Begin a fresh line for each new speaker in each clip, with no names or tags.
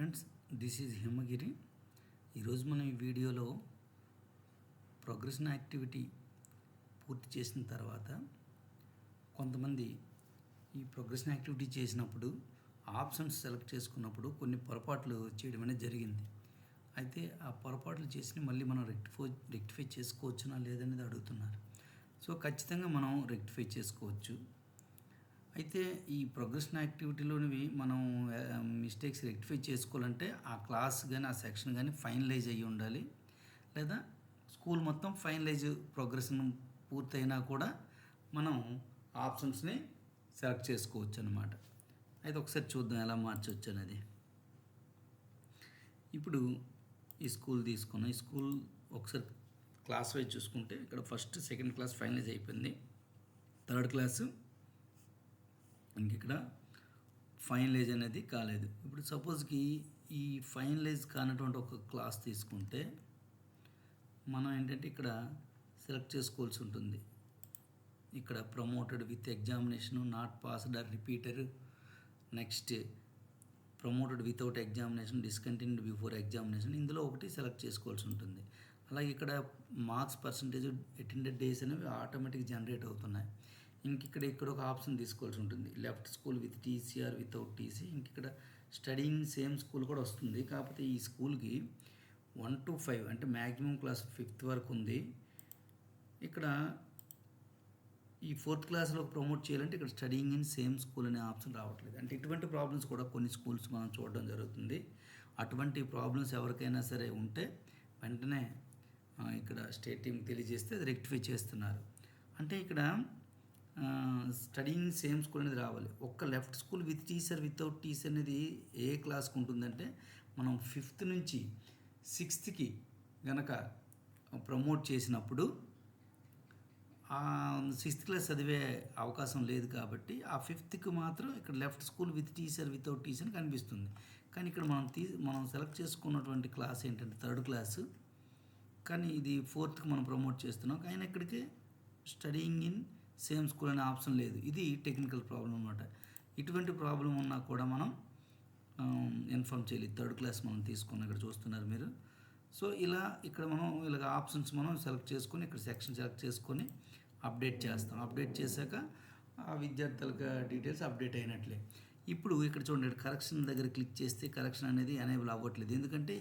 Friends, this is హిమగిరి. ఈరోజు మనం ఈ వీడియోలో ప్రోగ్రెషన్ యాక్టివిటీ పూర్తి చేసిన తర్వాత కొంతమంది ఈ ప్రోగ్రెషన్ యాక్టివిటీ చేసినప్పుడు ఆప్షన్స్ సెలెక్ట్ చేసుకున్నప్పుడు కొన్ని పొరపాట్లు చేయడం అనేది జరిగింది. అయితే ఆ పొరపాట్లు చేసి మళ్ళీ మనం రెక్టిఫై చేసుకోవచ్చునా లేదనేది అడుగుతున్నారు. సో ఖచ్చితంగా మనం రెక్టిఫై చేసుకోవచ్చు. అయితే ఈ ప్రోగ్రెషన్ యాక్టివిటీలోనివి మనం మిస్టేక్స్ రెక్టిఫై చేసుకోవాలంటే ఆ క్లాస్ కానీ ఆ సెక్షన్ కానీ ఫైనలైజ్ అయ్యి ఉండాలి, లేదా స్కూల్ మొత్తం ఫైనలైజ్ ప్రోగ్రెషన్ పూర్తయినా కూడా మనం ఆప్షన్స్ని సెలెక్ట్ చేసుకోవచ్చు అన్నమాట. అయితే ఒకసారి చూద్దాం ఎలా మార్చవచ్చు అనేది. ఇప్పుడు ఈ స్కూల్ తీసుకున్నాం. ఈ స్కూల్ ఒకసారి క్లాస్ వైజ్ చూసుకుంటే ఇక్కడ ఫస్ట్ సెకండ్ క్లాస్ ఫైనలైజ్ అయిపోయింది, థర్డ్ క్లాసు ఇక్కడ ఫైనలైజ్ అనేది కాలేదు. ఇప్పుడు సపోజ్కి ఈ ఫైనలైజ్ కానటువంటి ఒక క్లాస్ తీసుకుంటే మనం ఏంటంటే ఇక్కడ సెలెక్ట్ చేసుకోవాల్సి ఉంటుంది. ఇక్కడ promoted with examination, not passed or repeater, next promoted without examination, discontinued before examination, ఇందులో ఒకటి సెలెక్ట్ చేసుకోవాల్సి ఉంటుంది. అలాగే ఇక్కడ మార్క్స్ పర్సంటేజ్, అటెండెడ్ డేస్ అనేవి ఆటోమేటిక్ జనరేట్ అవుతున్నాయి. ఇక్కడ ఒక ఆప్షన్ తీసుకోవాల్సి ఉంటుంది, left school with TC or without TC. ఇక్కడ స్టడీయింగ్ సేమ్ స్కూల్ కూడా వస్తుంది. కాకపోతే ఈ స్కూల్కి 1 to 5 అంటే మ్యాక్సిమం క్లాస్ 5th వరకు ఉంది. ఇక్కడ ఈ 4th క్లాస్లో ప్రమోట్ చేయాలంటే ఇక్కడ స్టడీయింగ్ ఇన్ సేమ్ స్కూల్ అనే ఆప్షన్ రావట్లేదు. అంటే ఇటువంటి ప్రాబ్లమ్స్ కూడా కొన్ని స్కూల్స్ మనం చూడడం జరుగుతుంది. అటువంటి ప్రాబ్లమ్స్ ఎవరికైనా సరే ఉంటే వెంటనే ఇక్కడ స్టేట్ టీమ్ తెలియజేస్తే అది రెక్టిఫై చేస్తున్నారు. అంటే ఇక్కడ స్టడీయింగ్ సేమ్ స్కూల్ అనేది రావాలి. ఒక్క left school with teacher without teacher అనేది ఏ క్లాస్కి ఉంటుందంటే మనం 5th నుంచి 6thకి గనక ప్రమోట్ చేసినప్పుడు 6th క్లాస్ చదివే అవకాశం లేదు. కాబట్టి ఆ 5thకి మాత్రం ఇక్కడ left school with teacher without teacher కనిపిస్తుంది. కానీ ఇక్కడ మనం సెలెక్ట్ చేసుకున్నటువంటి క్లాస్ ఏంటంటే 3rd క్లాసు, కానీ ఇది 4thకి మనం ప్రమోట్ చేస్తున్నాం. కానీ ఇక్కడికి స్టడీయింగ్ ఇన్ సేమ్ స్కూల్ అనే ఆప్షన్ లేదు. ఇది టెక్నికల్ ప్రాబ్లం అన్నమాట. ఇటువంటి ప్రాబ్లం ఉన్నా కూడా మనం ఇన్ఫార్మ్ చేయాలి. 3rd క్లాస్ మనం తీసుకున్నాం, ఇక్కడ చూస్తున్నారు మీరు. సో ఇక్కడ మనం ఇలాగ ఆప్షన్స్ మనం సెలెక్ట్ చేసుకొని ఇక్కడ సెక్షన్ సెలెక్ట్ చేసుకొని అప్డేట్ చేస్తాం. అప్డేట్ చేశాక ఆ విద్యార్థులకు డీటెయిల్స్ అప్డేట్ అయినట్లే. ఇప్పుడు ఇక్కడ చూడండి, కరెక్షన్ దగ్గర క్లిక్ చేస్తే కరెక్షన్ అనేది ఎనేబుల్ అవ్వట్లేదు. ఎందుకంటే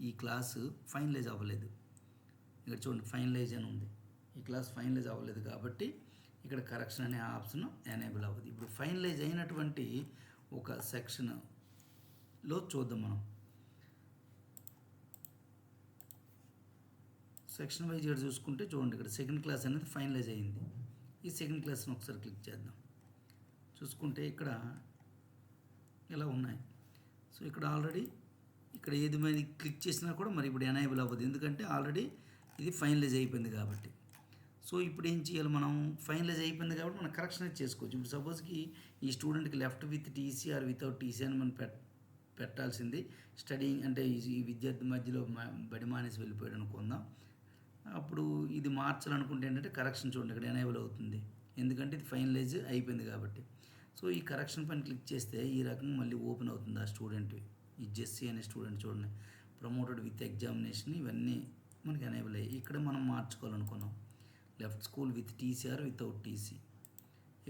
ఈ క్లాసు ఫైనలైజ్ అవ్వలేదు. ఇక్కడ చూడండి, ఫైనలైజ్ అని ఉంది. ఈ క్లాస్ ఫైనలైజ్ అవ్వలేదు కాబట్టి ఇక్కడ కరెక్షన్ అనే ఆప్షన్ ఎనేబుల్ అవ్వదు. ఇప్పుడు ఫైనలైజ్ అయినటువంటి ఒక సెక్షన్లో చూద్దాం మనం. సెక్షన్ వైజ్ ఇక్కడ చూసుకుంటే చూడండి, ఇక్కడ సెకండ్ క్లాస్ అనేది ఫైనలైజ్ అయ్యింది. ఈ సెకండ్ క్లాస్ని ఒకసారి క్లిక్ చేద్దాం. చూసుకుంటే ఇక్కడ ఇలా ఉన్నాయి. సో ఇక్కడ ఆల్రెడీ ఇక్కడ ఏది మీద క్లిక్ చేసినా కూడా మరి ఇప్పుడు ఎనేబుల్ అవ్వదు, ఎందుకంటే ఆల్రెడీ ఇది ఫైనలైజ్ అయిపోయింది కాబట్టి. సో ఇప్పుడు ఏం చేయాలి, మనం ఫైనలైజ్ అయిపోయింది కాబట్టి మనం కరెక్షన్ అయితే చేసుకోవచ్చు. ఇప్పుడు సపోజ్కి ఈ స్టూడెంట్కి left with TC or without TC అని మనం పెట్టాల్సింది. స్టడీయింగ్ అంటే ఈ విద్యార్థి మధ్యలో బడి మానేసి వెళ్ళిపోయాడు అనుకుందాం. అప్పుడు ఇది మార్చాలనుకుంటే ఏంటంటే కరెక్షన్ చూడండి ఇక్కడ ఎనేబుల్ అవుతుంది, ఎందుకంటే ఇది ఫైనలైజ్ అయిపోయింది కాబట్టి. సో ఈ కరెక్షన్ పైన క్లిక్ చేస్తే ఈ రకంగా మళ్ళీ ఓపెన్ అవుతుంది ఆ స్టూడెంట్. ఈ జెస్సీ అనే స్టూడెంట్ చూడండి, ప్రమోటెడ్ విత్ ఎగ్జామినేషన్, ఇవన్నీ మనకి ఎనేబుల్ అయ్యాయి. ఇక్కడ మనం మార్చుకోవాలనుకున్నాం left school with TC or without TC.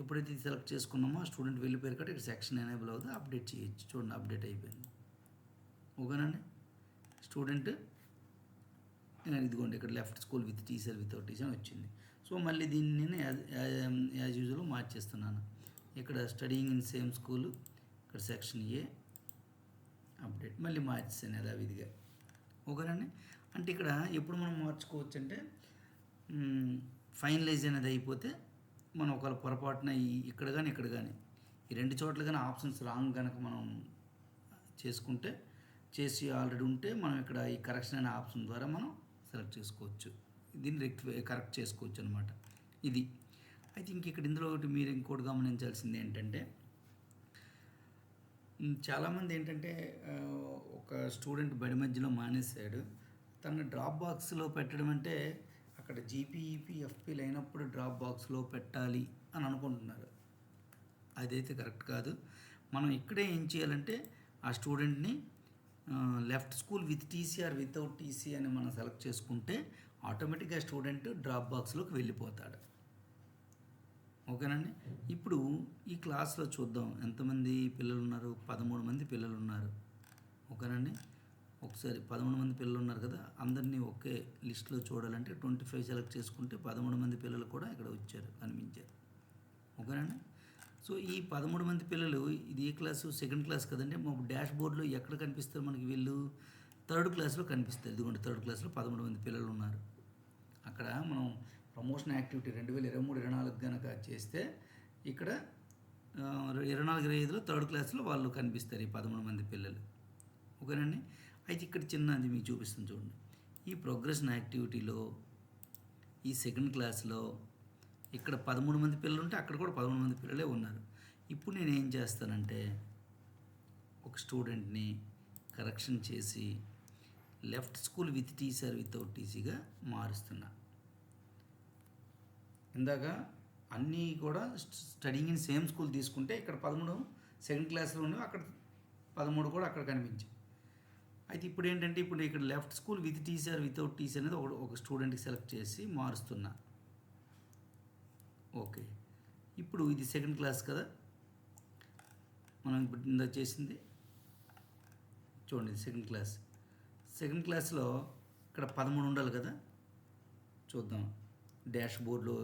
ఎప్పుడైతే ఇది సెలెక్ట్ చేసుకున్నామో ఆ స్టూడెంట్ వెళ్ళిపోయారు కాబట్టి ఇక్కడ సెక్షన్ ఎనేబుల్ అవుతుంది, అప్డేట్ చేయొచ్చు. చూడండి, అప్డేట్ అయిపోయింది. ఓకేనండి. స్టూడెంట్ ఇదిగోండి ఇక్కడ left school with teacher without teacher అని వచ్చింది. సో మళ్ళీ దీన్ని నేను యాజ్ యూజువల్ మార్చేస్తున్నాను. ఇక్కడ స్టడీయింగ్ ఇన్ సేమ్ స్కూల్, ఇక్కడ సెక్షన్ ఏ అప్డేట్ మళ్ళీ మార్చేసాను యథావిధిగా. ఓకేనండి. అంటే ఇక్కడ ఎప్పుడు మనం మార్చుకోవచ్చు అంటే ఫైనలైజ్ అనేది అయిపోతే మనం ఒకవేళ పొరపాటున ఇక్కడ కానీ ఈ 2 చోట్ల కానీ ఆప్షన్స్ రాంగ్ కనుక మనం చేసి ఆల్రెడీ ఉంటే మనం ఇక్కడ ఈ కరెక్షన్ అనే ఆప్షన్ ద్వారా మనం సెలెక్ట్ చేసుకోవచ్చు, దీన్ని కరెక్ట్ చేసుకోవచ్చు అనమాట. ఇది ఐ థింక్ ఇక్కడ ఇందులో మీరు ఇంకోటి గమనించాల్సింది ఏంటంటే, చాలామంది ఏంటంటే ఒక స్టూడెంట్ బడి మధ్యలో మానేశాడు, తన డ్రాప్ బాక్స్లో పెట్టడం అంటే అక్కడ జీపీఈపీ ఎఫ్పీలు అయినప్పుడు డ్రాప్ బాక్స్లో పెట్టాలి అని అనుకుంటున్నారు. అదైతే కరెక్ట్ కాదు. మనం ఇక్కడే ఏం చేయాలంటే ఆ స్టూడెంట్ని left school with TC or without TC అని మనం సెలెక్ట్ చేసుకుంటే ఆటోమేటిక్గా స్టూడెంట్ డ్రాప్ బాక్స్లోకి వెళ్ళిపోతాడు. ఓకేనండి. ఇప్పుడు ఈ క్లాస్లో చూద్దాం ఎంతమంది పిల్లలు ఉన్నారు. 13 మంది పిల్లలు ఉన్నారు. ఓకేనండి. ఒకసారి 13 మంది పిల్లలు ఉన్నారు కదా, అందరినీ ఒకే లిస్ట్లో చూడాలంటే 25 సెలెక్ట్ చేసుకుంటే 13 మంది పిల్లలు కూడా ఇక్కడ వచ్చారు, కనిపించారు. ఓకేనండి. సో ఈ 13 మంది పిల్లలు ఇది ఏ క్లాసు? సెకండ్ క్లాస్ కదండి. మా డాష్ బోర్డులో ఎక్కడ కనిపిస్తారు మనకి? వీళ్ళు థర్డ్ క్లాస్లో కనిపిస్తారు. ఇదిగోండి థర్డ్ క్లాస్లో 13 మంది పిల్లలు ఉన్నారు. అక్కడ మనం ప్రమోషన్ యాక్టివిటీ 2023-24 కనుక చేస్తే ఇక్కడ 24-25లో థర్డ్ క్లాస్లో వాళ్ళు కనిపిస్తారు, ఈ 13 మంది పిల్లలు. ఓకేనండి. అయితే ఇక్కడ చిన్నది మీకు చూపిస్తుంది చూడండి. ఈ ప్రోగ్రెషన్ యాక్టివిటీలో ఈ సెకండ్ క్లాస్లో ఇక్కడ 13 మంది పిల్లలు ఉంటే అక్కడ కూడా 13 మంది పిల్లలే ఉన్నారు. ఇప్పుడు నేను ఏం చేస్తానంటే ఒక స్టూడెంట్ని కరెక్షన్ చేసి left school with TC or without టీసీగా మారుస్తున్నా. ఇందాక అన్నీ కూడా స్టడీయింగ్ ఇన్ సేమ్ స్కూల్ తీసుకుంటే ఇక్కడ 13 సెకండ్ క్లాస్లో ఉన్నవి, అక్కడ 13 కూడా అక్కడ కనిపించాయి. అయితే ఇప్పుడు ఏంటంటే ఇప్పుడు ఇక్కడ left school with TC or without TC అనేది ఒక స్టూడెంట్కి సెలెక్ట్ చేసి మారుస్తున్నా. ఓకే. ఇప్పుడు ఇది సెకండ్ క్లాస్ కదా, మనం ఇప్పుడు ఇందా చేసింది చూడండి. సెకండ్ క్లాస్, సెకండ్ క్లాస్లో ఇక్కడ 13 ఉండాలి కదా. చూద్దాం డాష్ బోర్డులో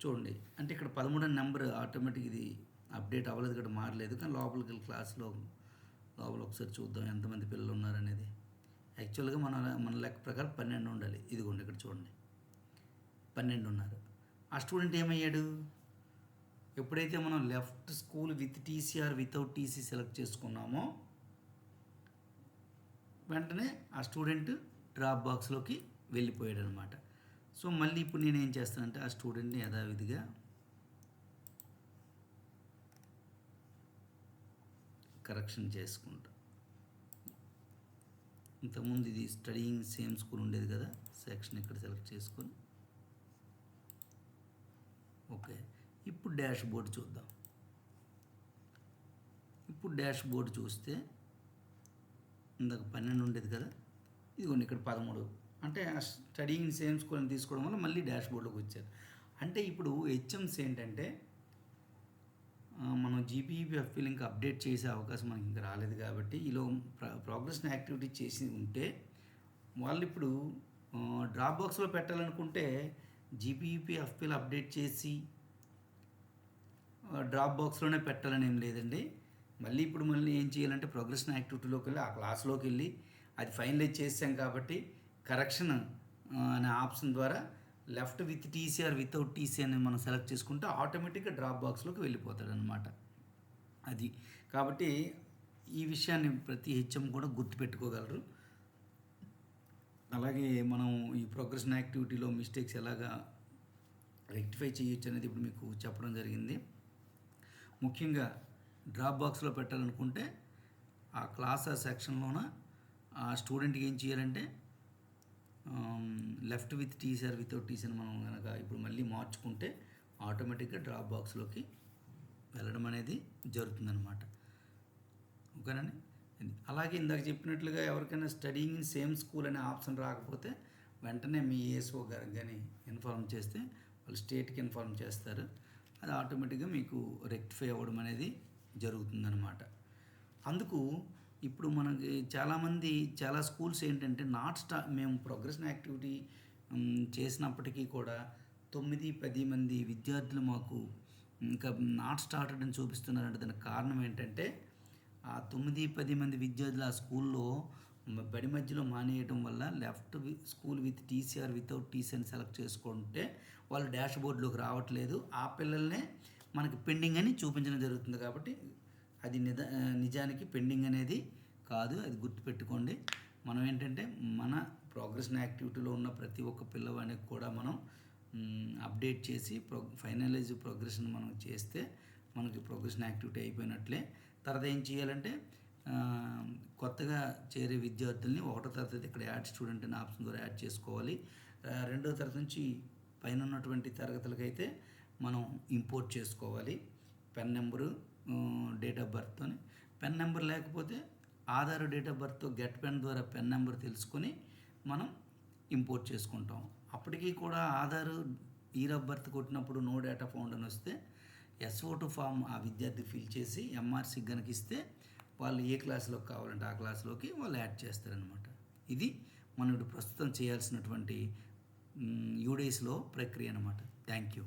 చూడండి. అంటే ఇక్కడ 13 అనే నెంబర్ ఆటోమేటిక్ ఇది అప్డేట్ అవ్వలేదు, ఇక్కడ మారలేదు. కానీ లోపలికి వెళ్ళి క్లాస్లో లోపల ఒకసారి చూద్దాం ఎంతమంది పిల్లలు ఉన్నారనేది. యాక్చువల్గా మన లెక్క ప్రకారం 12 ఉండాలి. ఇదిగోండి ఇక్కడ చూడండి 12 ఉన్నారు. ఆ స్టూడెంట్ ఏమయ్యాడు? ఎప్పుడైతే మనం left school with TC or without TC select చేసుకున్నామో వెంటనే ఆ స్టూడెంట్ డ్రాప్ బాక్స్లోకి వెళ్ళిపోయాడు అనమాట. సో మళ్ళీ ఇప్పుడు నేను ఏం చేస్తానంటే ఆ స్టూడెంట్ని యథావిధిగా కరెక్షన్ చేసుకుంటా. ఇంతకుముందు ఇది స్టడీయింగ్ సేమ్ స్కూల్ ఉండేది కదా, సెక్షన్ ఇక్కడ సెలెక్ట్ చేసుకొని ఓకే. ఇప్పుడు డాష్ బోర్డ్ చూద్దాం. ఇప్పుడు డాష్ బోర్డ్ చూస్తే ఇందాక 12 ఉండేది కదా, ఇదిగోండి ఇక్కడ 13. అంటే స్టడీయింగ్ ఇన్ సేమ్ స్కూల్ అని తీసుకోవడం వల్ల మళ్ళీ డాష్ బోర్డ్లోకి వచ్చారు. అంటే ఇప్పుడు హెచ్ఎంస్ ఏంటంటే మనం జీపీఈపీ ఎఫ్పీలు ఇంకా అప్డేట్ చేసే అవకాశం మనకి ఇంకా రాలేదు కాబట్టి ఈలో ప్రోగ్రెషన్ యాక్టివిటీ చేసి ఉంటే వాళ్ళు ఇప్పుడు డ్రాప్ బాక్స్లో పెట్టాలనుకుంటే జీపీఈపీ ఎఫ్పీలు అప్డేట్ చేసి డ్రాప్ బాక్స్లోనే పెట్టాలని ఏం లేదండి. మళ్ళీ ఏం చేయాలంటే ప్రోగ్రెషన్ యాక్టివిటీలోకి వెళ్ళి ఆ క్లాస్లోకి వెళ్ళి అది ఫైనలైజ్ చేసాం కాబట్టి కరెక్షన్ అనే ఆప్షన్ ద్వారా left with TC or without TC అని మనం సెలెక్ట్ చేసుకుంటే ఆటోమేటిక్గా డ్రాప్ బాక్స్లోకి వెళ్ళిపోతాడు అనమాట. అది కాబట్టి ఈ విషయాన్ని ప్రతి హెచ్ఎం కూడా గుర్తుపెట్టుకోగలరు. అలాగే మనం ఈ ప్రోగ్రెషన్ యాక్టివిటీలో మిస్టేక్స్ ఎలాగా రెక్టిఫై చేయొచ్చు అనేది ఇప్పుడు మీకు చెప్పడం జరిగింది. ముఖ్యంగా డ్రాప్ బాక్స్లో పెట్టాలనుకుంటే ఆ క్లాస్ ఆ సెక్షన్లోన ఆ స్టూడెంట్కి ఏం చేయాలంటే left with TC or without TC అని మనం కనుక ఇప్పుడు మళ్ళీ మార్చుకుంటే ఆటోమేటిక్గా డ్రాప్ బాక్స్లోకి వెళ్ళడం అనేది జరుగుతుందన్నమాట. ఓకేనండి. అలాగే ఇందాక చెప్పినట్లుగా ఎవరికైనా స్టడీయింగ్ ఇన్ సేమ్ స్కూల్ అనే ఆప్షన్ రాకపోతే వెంటనే మీ ఏఎస్ఓ గారికి కానీ ఇన్ఫార్మ్ చేస్తే వాళ్ళు స్టేట్కి ఇన్ఫార్మ్ చేస్తారు. అది ఆటోమేటిక్గా మీకు రెక్టిఫై అవ్వడం అనేది జరుగుతుందన్నమాట. అందుకు ఇప్పుడు మనకి చాలా స్కూల్స్ ఏంటంటే మేము ప్రోగ్రెషన్ యాక్టివిటీ చేసినప్పటికీ కూడా 9-10 మంది విద్యార్థులు మాకు ఇంకా నాట్ స్టార్టెడ్ అని చూపిస్తున్నారంటే దానికి కారణం ఏంటంటే ఆ 9-10 మంది విద్యార్థులు ఆ స్కూల్లో బడి మధ్యలో మానేయడం వల్ల left school with TC or without TC అని సెలెక్ట్ చేసుకుంటే వాళ్ళు డాష్ బోర్డులోకి రావట్లేదు. ఆ పిల్లల్నే మనకి పెండింగ్ అని చూపించడం జరుగుతుంది. కాబట్టి అది నిజానికి పెండింగ్ అనేది కాదు, అది గుర్తుపెట్టుకోండి. మనం ఏంటంటే మన ప్రోగ్రెషన్ యాక్టివిటీలో ఉన్న ప్రతి ఒక్క పిల్లవాడికి కూడా మనం అప్డేట్ చేసి ఫైనలైజ్ ప్రోగ్రెషన్ మనం చేస్తే మనకి ప్రోగ్రెషన్ యాక్టివిటీ అయిపోయినట్లే. తర్వాత ఏం చేయాలంటే కొత్తగా చేరే విద్యార్థుల్ని 1వ తరగతి ఇక్కడ యాడ్ స్టూడెంట్ అనే ఆప్షన్ ద్వారా యాడ్ చేసుకోవాలి. 2వ తరగతి నుంచి పైన ఉన్నటువంటి తరగతులకైతే మనం ఇంపోర్ట్ చేసుకోవాలి. పెన్ నెంబరు, డేట్ ఆఫ్ బర్త్తో, పెన్ నెంబర్ లేకపోతే ఆధార్ డేట్ ఆఫ్ బర్త్తో గెట్ పెన్ ద్వారా పెన్ నెంబర్ తెలుసుకొని మనం ఇంపోర్ట్ చేసుకుంటాం. అప్పటికీ కూడా ఆధార్ ఇయర్ ఆఫ్ బర్త్ కొట్టినప్పుడు నో డేటా ఫౌండ్ అని వస్తే SO2 ఫామ్ ఆ విద్యార్థి ఫిల్ చేసి MRCకి కనుక ఇస్తే వాళ్ళు ఏ క్లాస్లోకి కావాలంటే ఆ క్లాస్లోకి వాళ్ళు యాడ్ చేస్తారనమాట. ఇది మనం ఇప్పుడు ప్రస్తుతం చేయాల్సినటువంటి UDASలో ప్రక్రియ అనమాట. Thank you.